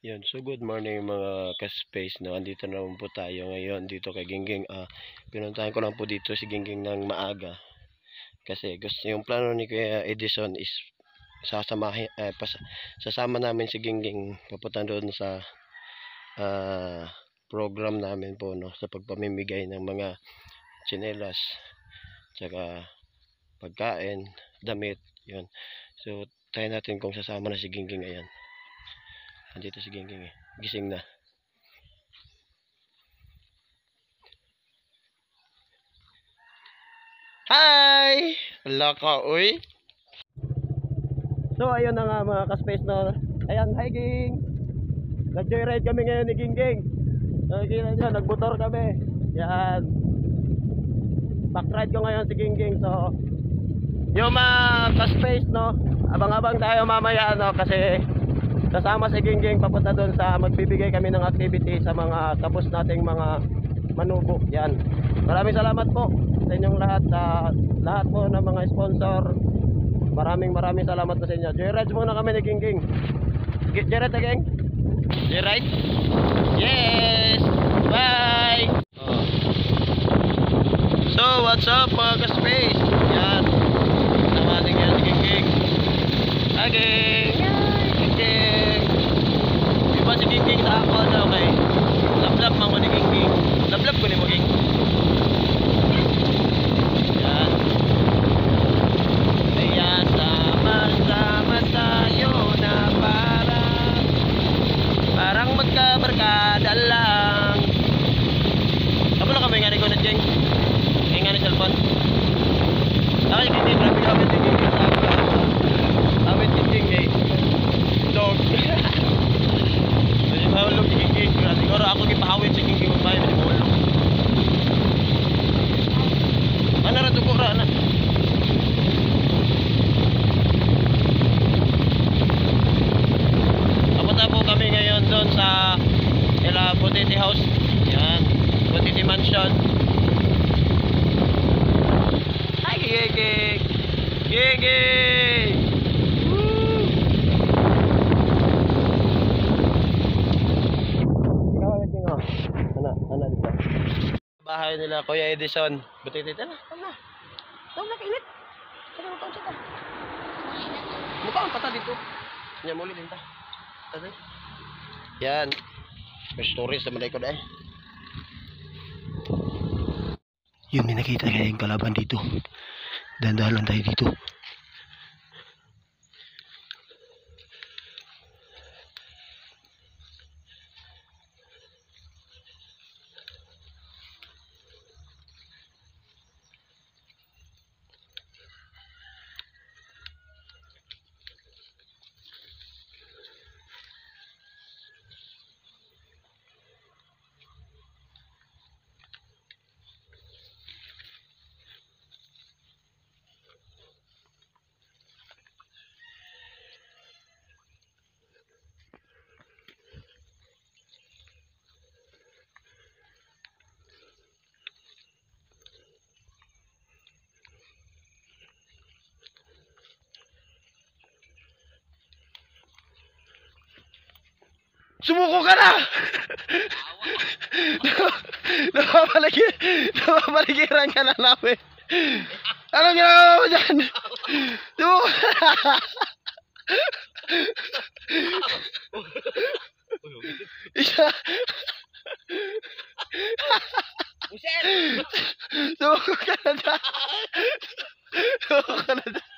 Yun, so good morning mga ka-space, no. Andito na naman po tayo ngayon dito kay Gingging. Pinuntahan ko lang po dito si Gingging ng maaga kasi gusto yung plano ni Kuya Edison is sasama namin si Gingging papunta doon sa program namin po, no, sa pagpamimigay ng mga tsinelas tsaka pagkain, damit, yun. So tayo natin kung sasama na si Gingging. Ayan, andito si Gingging gising na. Hi! Wala ka, uy. So, ayun na nga mga ka-space, no. Ayan, hi Ging! Nag-joyride kami ngayon ni Gingging. Nakikita nyo, nagmotor kami. Yan. Backride ko ngayon si Gingging. So, yung mga ka-space, no, abang-abang tayo mamaya, no, kasi kasama si Gingging papunta doon sa magbibigay kami ng activity sa mga kapos nating mga manubo. Yan. Maraming salamat po sa inyong lahat, lahat po ng mga sponsor. Maraming salamat po sa inyo. Joyride muna kami ni Gingging. Joyride na, Ging? Joyride? Yes! Bye! So, what's up mga ka-space? Yan. Namating yan si Gingging. Hi, Ging! Gingging! Diba si Gingging sa ako na okay? Lablab mo ni Gingging. Lablab ko ni mo, Ging. Yan. Kaya sama-sama tayo na parang magkabarkada lang. Kamu na kami nga ni Gunat, Ging? Kaya nga ni cellphone. Ako si Gingging, grabe kami si Gingging sa ako. Kami si Gingging, dog. Hindi mahulog si Gingging. Siguro ako gipahawid si Gingging magbahay, hindi mahulog. Ano ra tuko ra na? Papunta po kami ngayon doon sa Butiti House. Yan, Butiti Mansion. Hi, Gingging! Gingging! Woo! Ikaw agad, Gingo. Ano dito? Bahay nila Kuya Edison. Butiti, tara. Tawag na kainit. Tara, matawag siya ta. Mukha ang pata dito. Yan, muli din ta. Tara. Yan. May stories naman ko na eh. Yun, may nakita kaya yung kalaban dito. Dandahan lang tayo dito. Sumuko ka na! Napapaligiran ka na namin. Anong ginagawa mo dyan? Sumuko ka na! Isa! Sumuko ka na dyan! Sumuko ka na dyan!